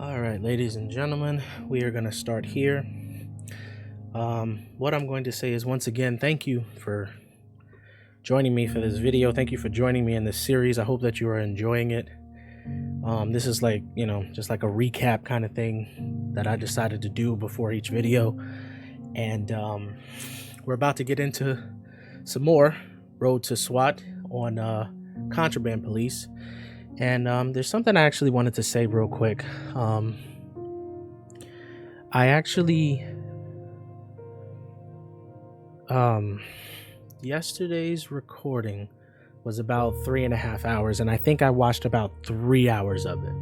All right, ladies and gentlemen, we are going to start here. What I'm going to say is, once again, thank you for joining me for this video. Thank you for joining me in this series. I hope that you are enjoying it. This is like, just like a recap kind of thing that I decided to do before each video. And we're about to get into some more Road to SWAT on Contraband Police. And there's something I actually wanted to say real quick. Yesterday's recording was about 3.5 hours, and I think I watched about 3 hours of it.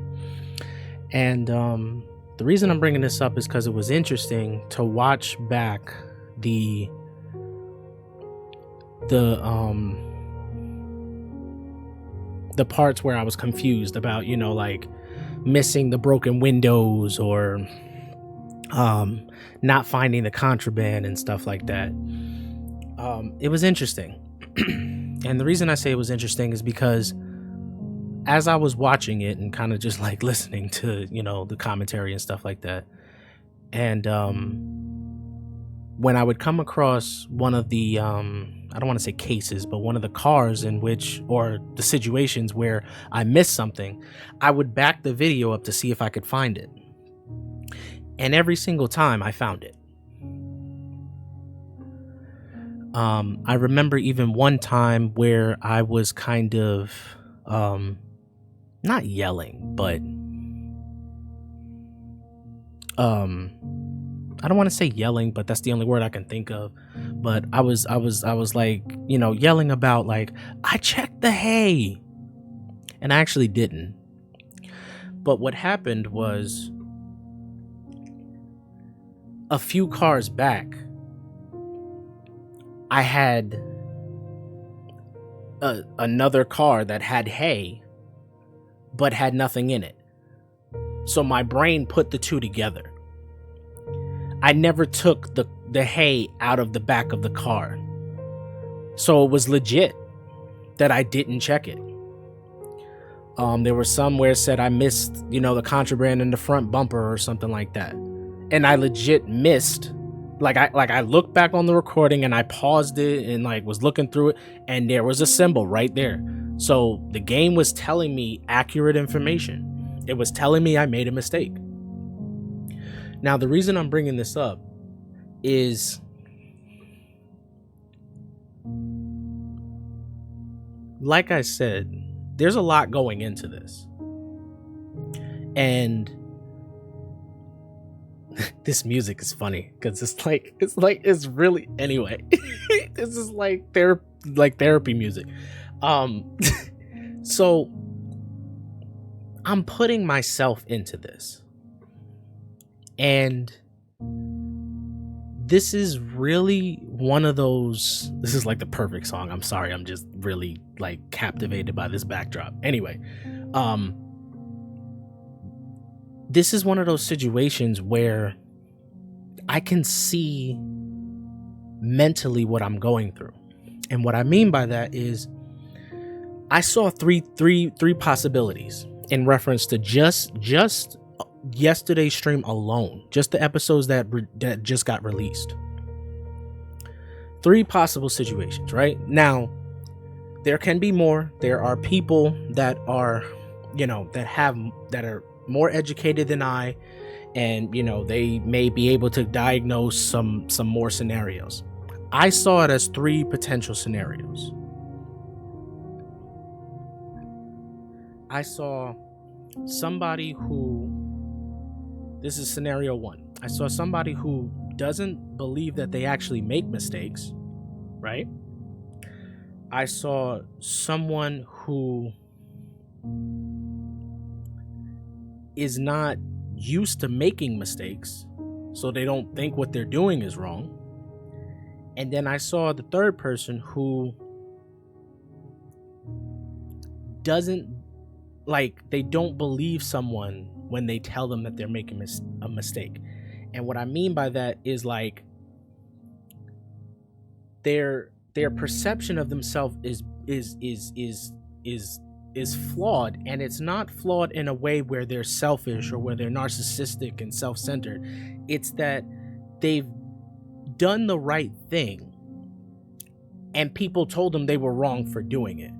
And the reason I'm bringing this up is because it was interesting to watch back the parts where I was confused about, like missing the broken windows or not finding the contraband and stuff like that. It was interesting. And the reason I say it was interesting is because as I was watching it and kind of just like listening to, the commentary and stuff like that, and when I would come across one of the I don't want to say cases, but one of the cars in which, or the situations where I missed something, I would back the video up to see if I could find it. And every single time I found it. I remember even one time where I was kind of, not yelling, but, I don't want to say yelling, but that's the only word I can think of. But I was like, yelling about like, I checked the hay, and I actually didn't. But what happened was, a few cars back, I had another car that had hay, but had nothing in it. So my brain put the two together. I never took the hay out of the back of the car. So it was legit that I didn't check it. There were some where it said I missed, the contraband in the front bumper or something like that. And I legit missed. I looked back on the recording and I paused it and was looking through it, and there was a symbol right there. So the game was telling me accurate information. It was telling me I made a mistake. Now, the reason I'm bringing this up is like I said, there's a lot going into this. And this music is funny because it's really, anyway, this is like therapy music. So I'm putting myself into this. And this is really one of those, this is like the perfect song. I'm sorry, I'm just really captivated by this backdrop. Anyway, this is one of those situations where I can see mentally what I'm going through. And what I mean by that is I saw three possibilities in reference to just yesterday's stream alone, just the episodes that just got released. 3 possible situations. Right now, there can be more. There are people that are, that are more educated than I, and they may be able to diagnose some more scenarios. I saw it as 3 potential scenarios. I saw somebody who, this is scenario 1. I saw somebody who doesn't believe that they actually make mistakes, right? I saw someone who is not used to making mistakes, so they don't think what they're doing is wrong. And then I saw the third person who they don't believe someone when they tell them that they're making a mistake. And what I mean by that is their perception of themselves is is flawed, and it's not flawed in a way where they're selfish or where they're narcissistic and self-centered. It's that they've done the right thing and people told them they were wrong for doing it.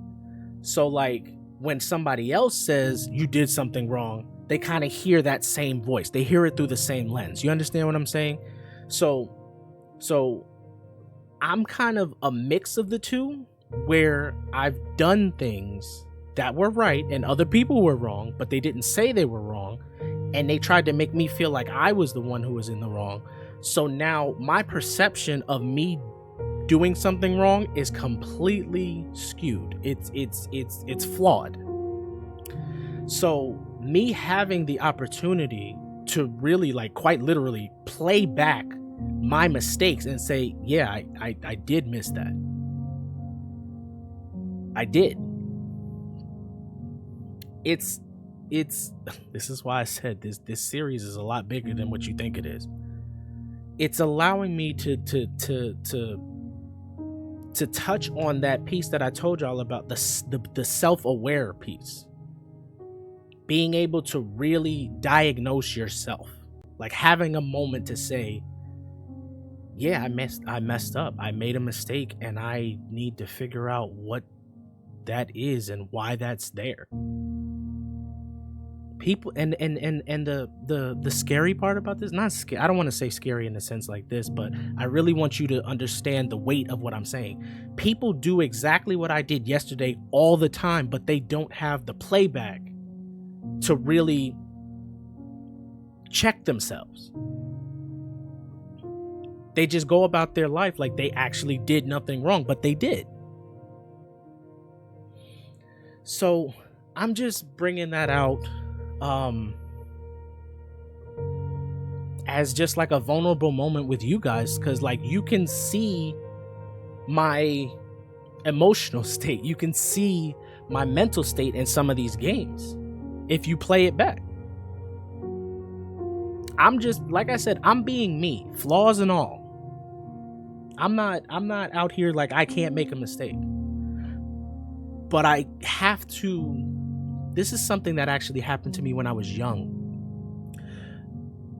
So like when somebody else says you did something wrong, they kind of hear that same voice. They hear it through the same lens. You understand what I'm saying? So I'm kind of a mix of the two, where I've done things that were right and other people were wrong, but they didn't say they were wrong, and they tried to make me feel like I was the one who was in the wrong. So now my perception of me doing something wrong is completely skewed. It's flawed. So me having the opportunity to really, like, quite literally play back my mistakes and say, yeah, I did miss that. I did. It's this is why I said this series is a lot bigger than what you think it is. It's allowing me to touch on that piece that I told y'all about, the self-aware piece. Being able to really diagnose yourself, like having a moment to say, yeah, I messed up. I made a mistake, and I need to figure out what that is and why that's there. People and the scary part about this, not scary, I don't want to say scary in a sense like this, but I really want you to understand the weight of what I'm saying. People do exactly what I did yesterday all the time, but they don't have the playback to really check themselves. They just go about their life like they actually did nothing wrong, but they did. So I'm just bringing that out as just like a vulnerable moment with you guys, because like you can see my emotional state, you can see my mental state in some of these games if you play it back. I'm just, like I said, I'm being me, flaws and all. I'm not out here like I can't make a mistake. But I have to, this is something that actually happened to me when I was young.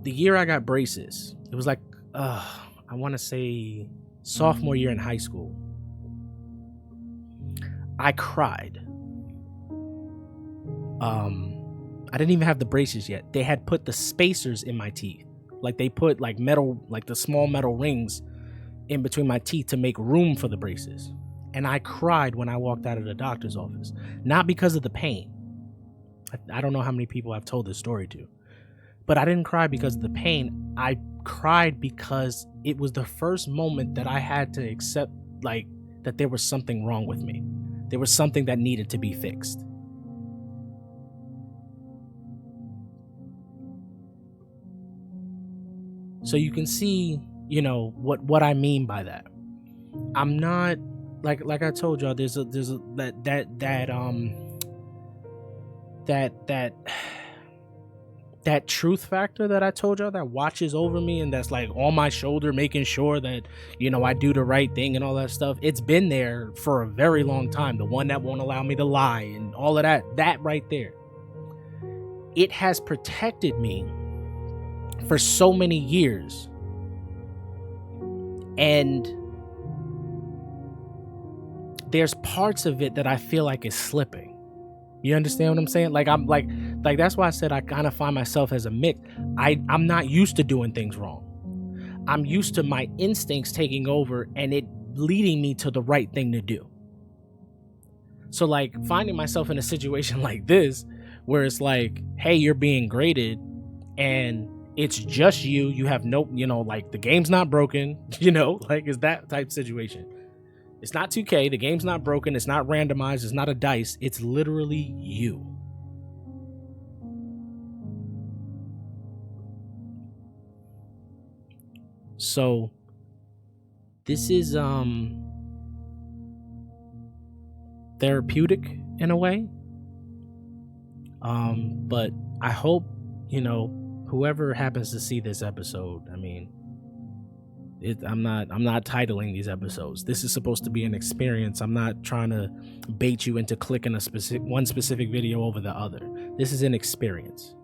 The year I got braces, it was like, I want to say sophomore year in high school. I cried. I didn't even have the braces yet. They had put the spacers in my teeth. Like they put like metal, like the small metal rings in between my teeth to make room for the braces. And I cried when I walked out of the doctor's office. Not because of the pain. I don't know how many people I've told this story to. But I didn't cry because of the pain. I cried because it was the first moment that I had to accept, like, that there was something wrong with me. There was something that needed to be fixed. So you can see, you know, what I mean by that. I'm not, like I told y'all, there's that truth factor that I told y'all that watches over me and that's like on my shoulder, making sure that, you know, I do the right thing and all that stuff. It's been there for a very long time. The one that won't allow me to lie and all of that right there. It has protected me for so many years. And there's parts of it that I feel like is slipping. You understand what I'm saying? Like I'm like that's why I said I kind of find myself as a mix. I'm not used to doing things wrong. I'm used to my instincts taking over and it leading me to the right thing to do. So like finding myself in a situation like this where it's like, hey, you're being graded and it's just you have no, you know, like the game's not broken, you know, like it's that type of situation. It's not 2K, the game's not broken, it's not randomized, it's not a dice, it's literally you. So this is therapeutic in a way. But I hope, you know, whoever happens to see this episode, I mean, I'm not titling these episodes. This is supposed to be an experience. I'm not trying to bait you into clicking one specific video over the other. This is an experience.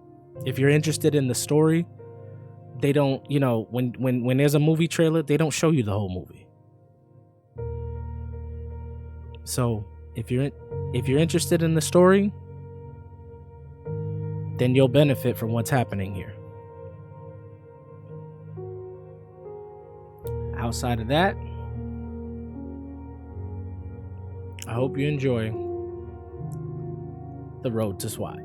If you're interested in the story, they don't, when there's a movie trailer, they don't show you the whole movie. So if you're interested in the story, then you'll benefit from what's happening here. Outside of that, I hope you enjoy the road to SWAT.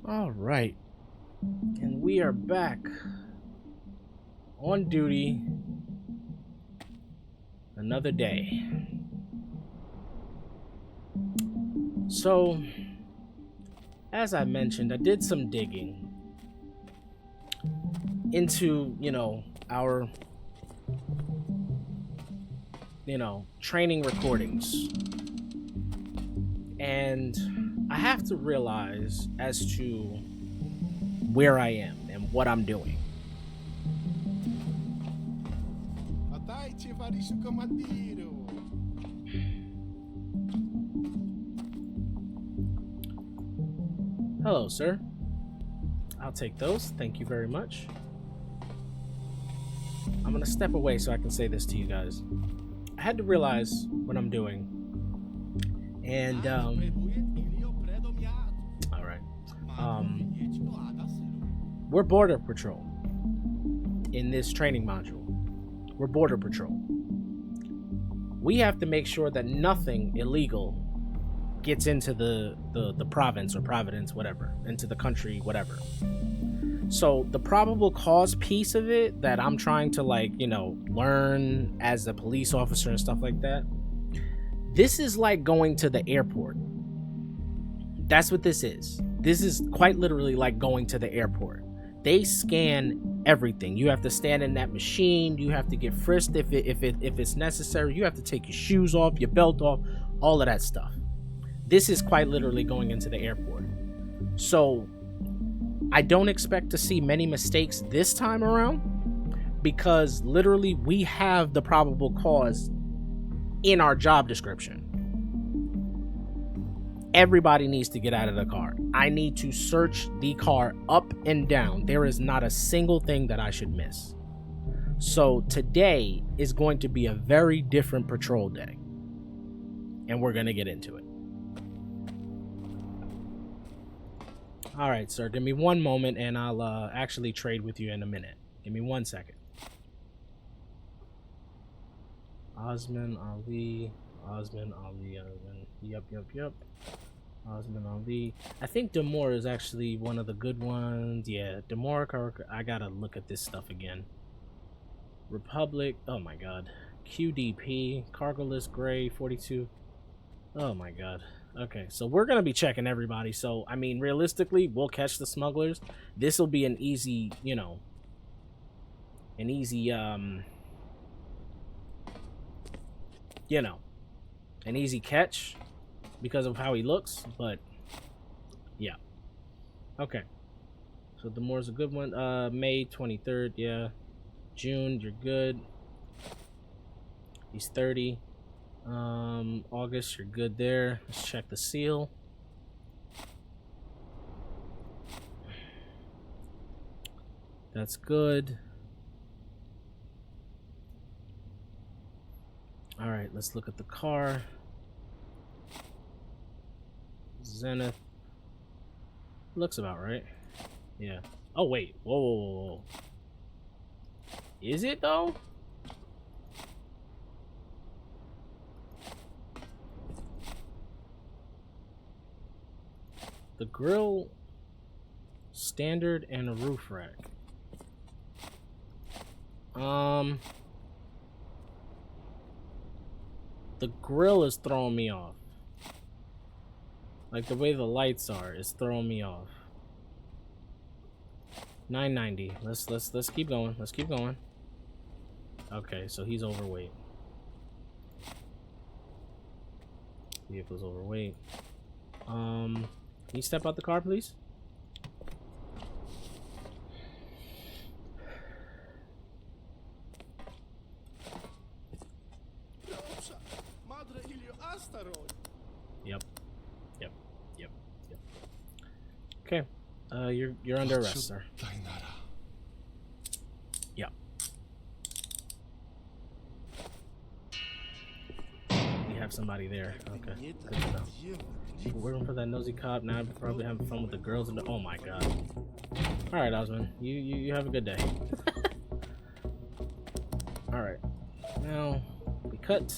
All right, and we are back on duty. Another day. So, as I mentioned, I did some digging into, our, training recordings. And I have to realize as to where I am and what I'm doing. Hello, sir. I'll take those. Thank you very much. I'm gonna step away so I can say this to you guys. I had to realize what I'm doing. And, all right. We're Border Patrol in this training module. We're Border Patrol. We have to make sure that nothing illegal gets into the province or providence, whatever, into the country, whatever. So the probable cause piece of it that I'm trying to learn as a police officer and stuff like that, this is like going to the airport. That's what this is. This is quite literally like going to the airport. They scan everything. You have to stand in that machine. You have to get frisked if it's necessary. You have to take your shoes off, your belt off, all of that stuff. This is quite literally going into the airport. So I don't expect to see many mistakes this time around because literally we have the probable cause in our job description. Everybody needs to get out of the car. I need to search the car up and down. There is not a single thing that I should miss. So today is going to be a very different patrol day. And we're going to get into it. All right, sir. Give me one moment and I'll actually trade with you in a minute. Give me 1 second. Osman Ali. Yep. Osman Ali. I think Demore is actually one of the good ones. Yeah, Demore. I gotta look at this stuff again. Republic. Oh my god. QDP. Cargoless Gray 42. Oh my god. Okay, so we're gonna be checking everybody. So I mean, realistically, we'll catch the smugglers. This will be an easy, an easy catch because of how he looks, but yeah. Okay. So Demore's a good one. May 23rd, yeah. June, you're good. He's 30. August, you're good there. Let's check the seal. That's good. All right, let's look at the car. Zenith. Looks about right. Yeah. Oh wait. Whoa, whoa, whoa, whoa. Is it though? The grill, standard, and a roof rack. The grill is throwing me off. Like the way the lights are is throwing me off. 990. Let's keep going. Let's keep going. Okay, so he's overweight. Vehicle's overweight. Can you step out the car, please? Yep. Yep. Yep. Yep. Okay. You're under arrest, sir. Yep. We have somebody there. Okay. Good to know. We're waiting for that nosy cop. Now I'm probably having fun with the girls in the. Oh my god. All right, Osmond. You have a good day. All right. Now we cut.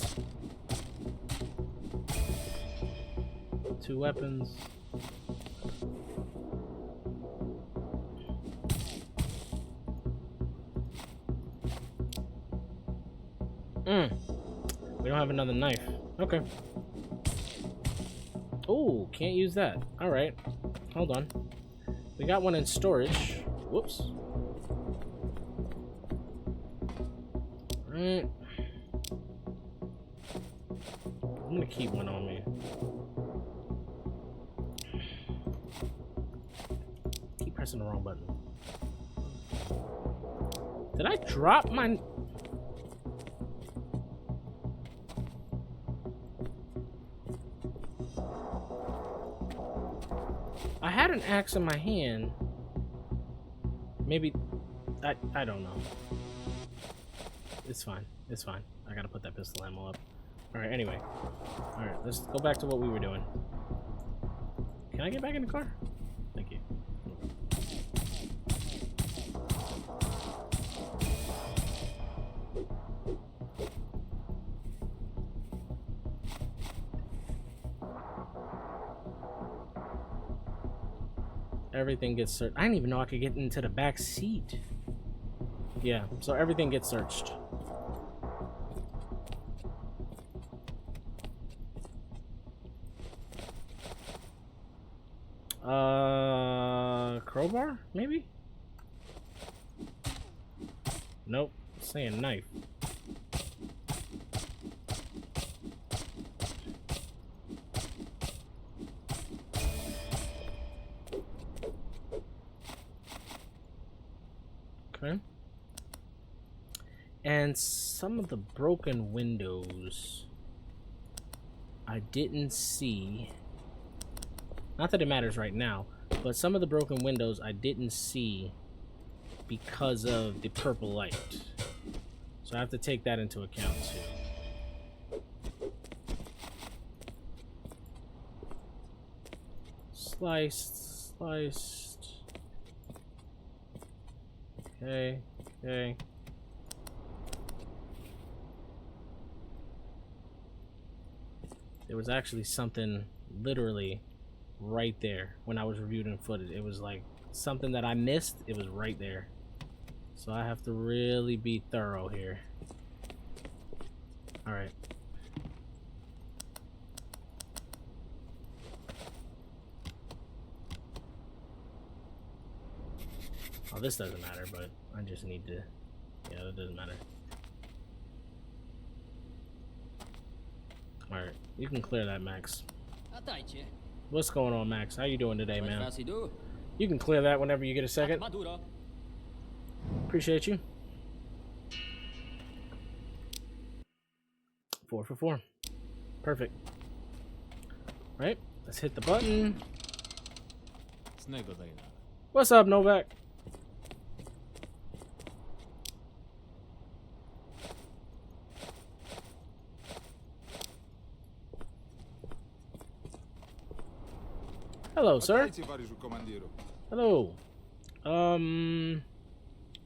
2 weapons. We don't have another knife. Okay. Oh, can't use that. All right. Hold on. We got one in storage. Whoops. All right. I'm gonna keep one on me. Keep pressing the wrong button. Did I drop my... I had an axe in my hand. Maybe... I don't know. It's fine. It's fine. I gotta put that pistol ammo up. Alright, anyway. Alright, let's go back to what we were doing. Can I get back in the car? Thank you. Everything gets searched. I didn't even know I could get into the back seat. Yeah, so everything gets searched. Crowbar? Maybe? Nope. It's saying knife. Okay. And some of the broken windows I didn't see. Not that it matters right now, but some of the broken windows I didn't see because of the purple light. So I have to take that into account too. Sliced, sliced. Okay, okay. There was actually something literally right there when I was reviewing footage. It was like something that I missed. It was right there. So I have to really be thorough here. All right. Oh, this doesn't matter, but I just need to... Yeah, that doesn't matter. Alright, you can clear that, Max. What's going on, Max? How you doing today, man? You can clear that whenever you get a second. Appreciate you. 4 for 4. Perfect. Right, let's hit the button. What's up, Novak? Hello, sir. Отдайте товарищу командиру. Hello. Can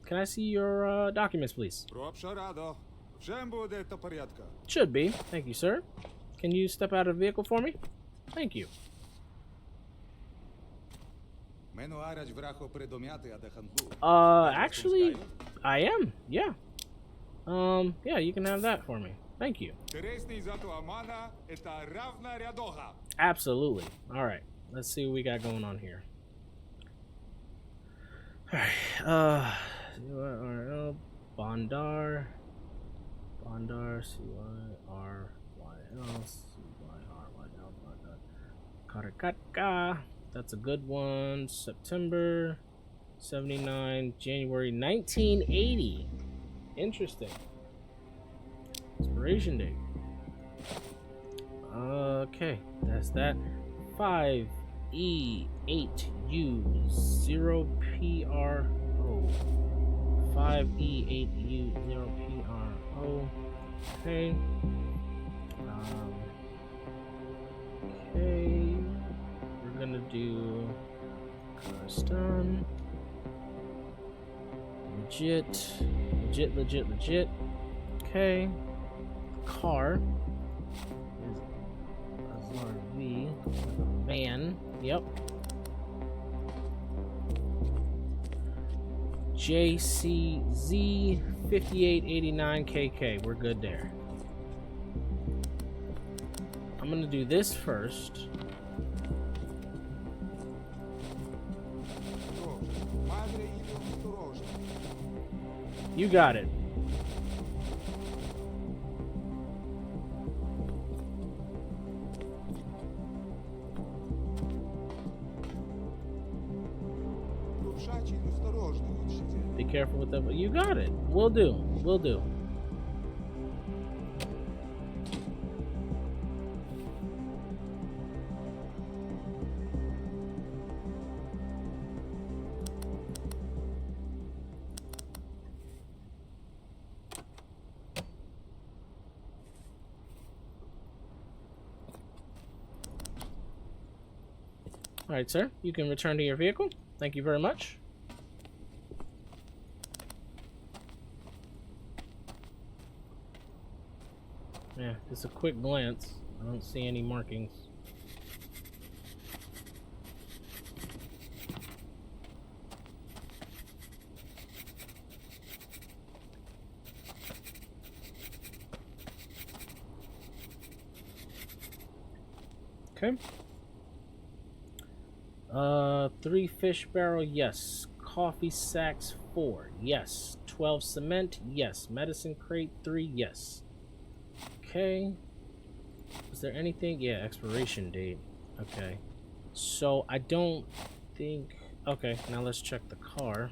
I see your documents, please? Пробша радо. Всем буде до порядка. Should be. Thank you, sir. Can you step out of the vehicle for me? Thank you. Мену арач врахо предомяти адаханку. Actually, I am. Yeah. Yeah, you can have that for me. Thank you. Интересный зато амана это равна рядога. Absolutely. All right. Let's see what we got going on here. All right. Bondar. C-Y-R-Y-L. Karakatka. That's a good one. September 79, January 1980. Interesting. Expiration date. Okay, that's that. 5E8U0PRO. 5E8U0PRO. Okay. Okay. We're gonna do custom. Legit. Okay. Car is RV. Van. Yep. JCZ5889KK. We're good there. I'm gonna do this first. You got it. Be careful with that. You got it. Will do. Will do. All right, sir. You can return to your vehicle. Thank you very much. Yeah, just a quick glance. I don't see any markings. Okay. 3 fish barrel, yes. Coffee sacks, 4, yes. 12 cement, yes. Medicine crate, 3, yes. Okay. Is there anything? Yeah, expiration date. Okay. So I don't think. Okay, now let's check the car.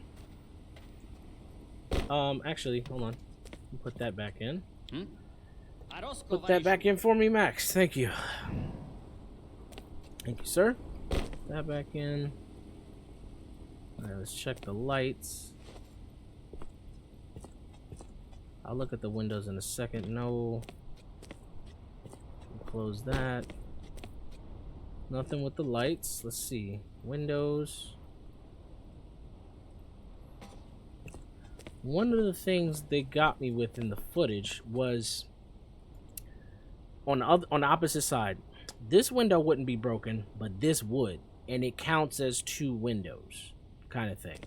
Actually, hold on. Put that back in. Put that back in for me, Max. Thank you. Thank you, sir. Put that back in. Alright, let's check the lights. I'll look at the windows in a second. No. Close that. Nothing with the lights. Let's see. Windows. One of the things they got me with in the footage was on the opposite side. This window wouldn't be broken, but this would, and it counts as 2 windows, kind of thing.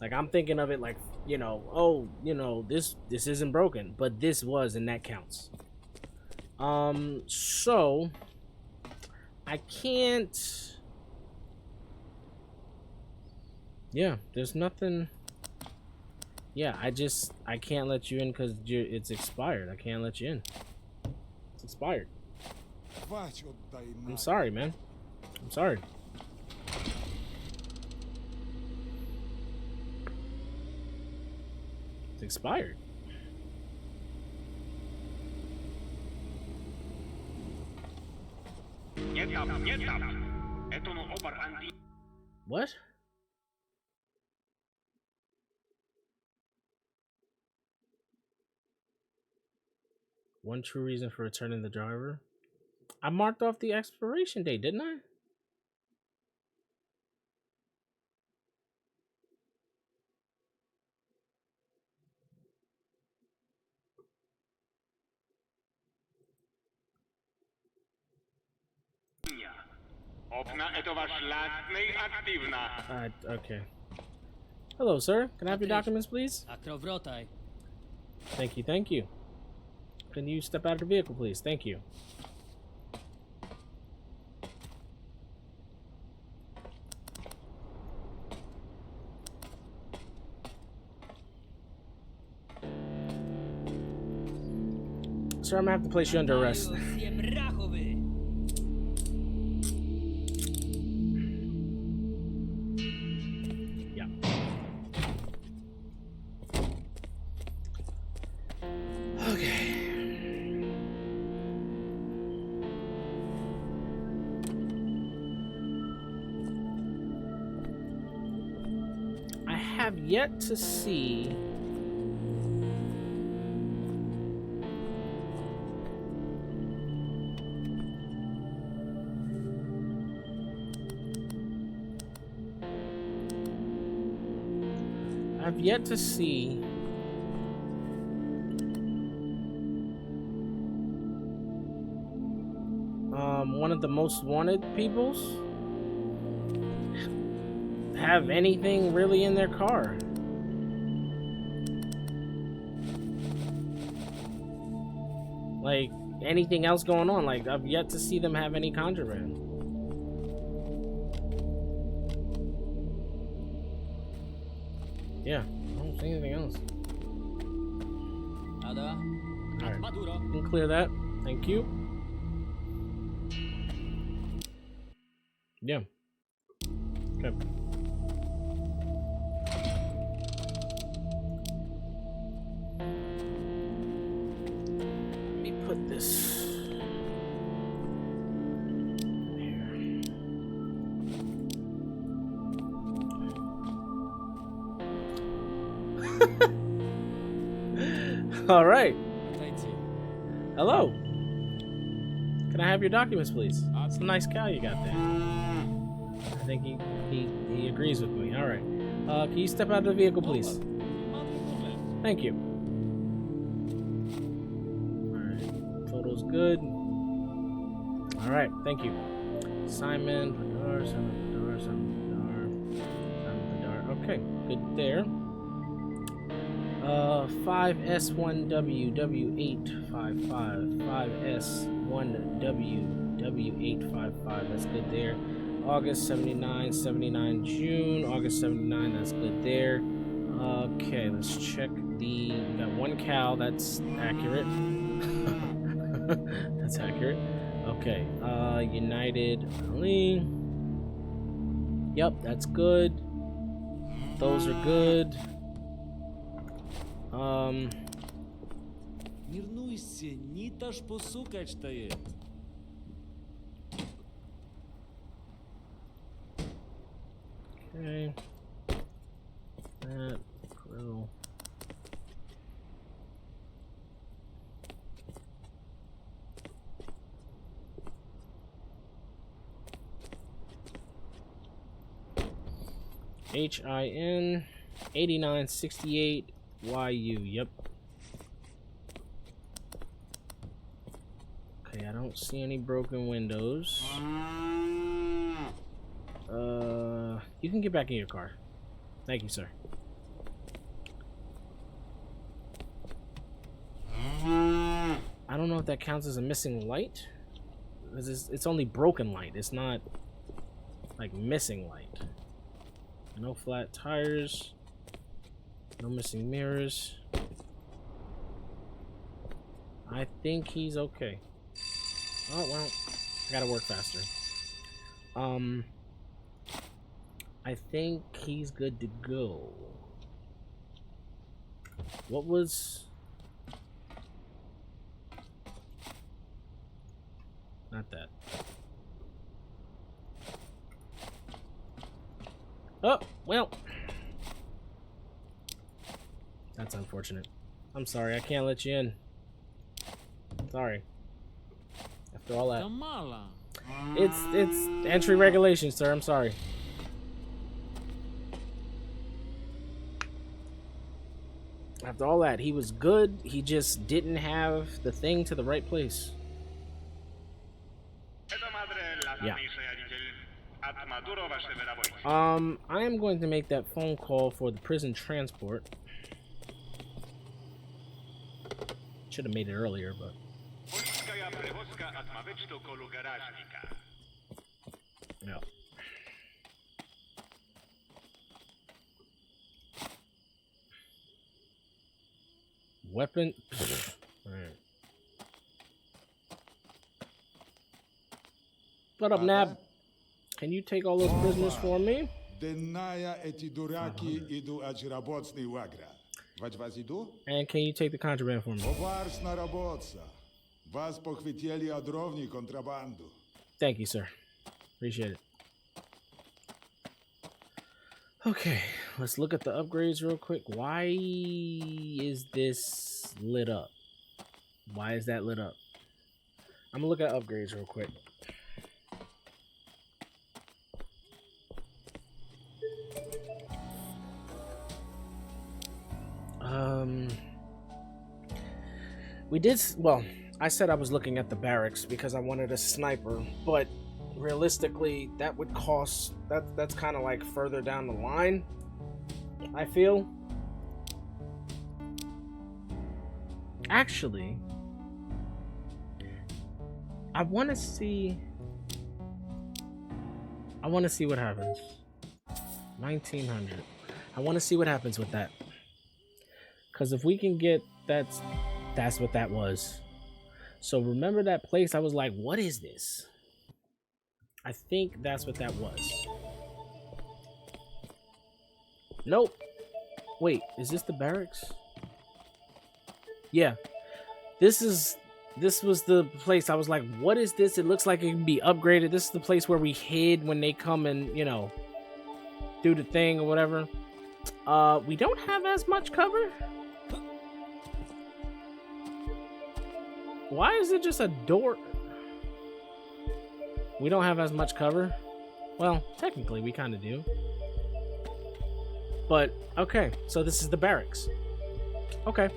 Like, I'm thinking of it like, you know, oh, you know, this isn't broken, but this was, and that counts. So I can't. Yeah, there's nothing. Yeah, I can't let you in because it's expired. I can't let you in. It's expired. I'm sorry, man. I'm sorry. It's expired. What? One true reason for returning the driver. I marked off the expiration date, didn't I? Okay. Hello, sir. Can I have your documents, please? Thank you, thank you. Can you step out of the vehicle, please? Thank you. Sir, I'm gonna have to place you under arrest. Yeah. Okay. I have yet to see one of the most wanted peoples have anything really in their car. Like anything else going on. Like I've yet to see them have any contraband. Yeah, I don't see anything else. Alright, you can clear that. Thank you. Yeah. Okay. Let me put this here. All right. Hello. Can I have your documents, please? It's a nice cow you got there. I think he agrees with me. All right. Can you step out of the vehicle, please? Thank you. All right. Photo's good. All right. Thank you. Simon Padar, Simon Padar. Okay. Good there. 5S1W855. 5S1W855. That's good there. August 79, 79 June, August 79, that's good there. Okay, let's check we got one cow, that's accurate. That's accurate. Okay, United Lee. Yep, that's good. Those are good. Мирнуйся, ни та ж посукать стоит. Okay. That grill. HIN 8968 YU. Yep. Okay, I don't see any broken windows. You can get back in your car. Thank you, sir. I don't know if that counts as a missing light. It's only broken light. It's not like missing light. No flat tires. No missing mirrors. I think he's okay. Oh, well, I gotta work faster. I think he's good to go. What was... Not that. Oh, well. That's unfortunate. I'm sorry, I can't let you in. Sorry. After all that. It's entry regulations, sir. I'm sorry. After all that, he was good. He just didn't have the thing to the right place. Yeah. I am going to make that phone call for the prison transport. Should have made it earlier, but. Yeah. Weapon. Alright. What up, Nab? Can you take all those prisoners for me? And can you take the contraband for me? Thank you, sir. Appreciate it. Okay, let's look at the upgrades real quick. Why is this lit up? Why is that lit up? I'm gonna look at upgrades real quick. We did, well, I said I was looking at the barracks because I wanted a sniper, but realistically, that would cost, that's kind of like further down the line, I feel. Actually, I want to see what happens. 1900. I want to see what happens with that. Because if we can get, that's what that was. So remember that place? I was like, what is this? I think that's what that was. Nope. Wait, is this the barracks? Yeah. This was the place. I was like, what is this? It looks like it can be upgraded. This is the place where we hid when they come and, you know, do the thing or whatever. We don't have as much cover. Why is it just a door? We don't have as much cover. Well, technically we kind of do. But okay, so this is the barracks. Okay.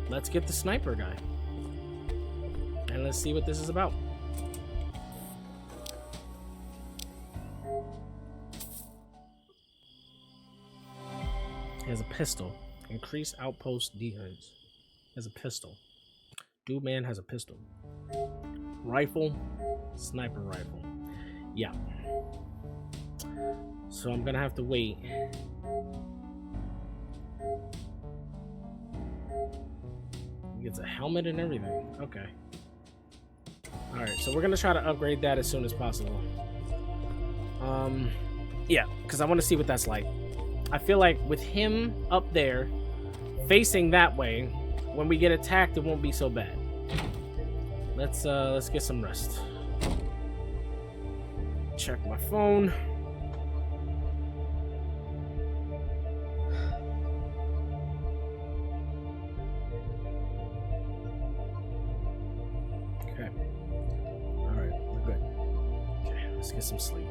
Let's get the sniper guy. And let's see what this is about. He has a pistol. Increase outpost defense. He has a pistol. Dude man has a pistol. Rifle. Sniper rifle. Yeah. So I'm gonna have to wait. He gets a helmet and everything. Okay. Alright, so we're gonna try to upgrade that as soon as possible. Yeah, because I want to see what that's like. I feel like with him up there, facing that way, when we get attacked, it won't be so bad. Let's get some rest. Check my phone. Okay. All right, we're good. Okay, let's get some sleep.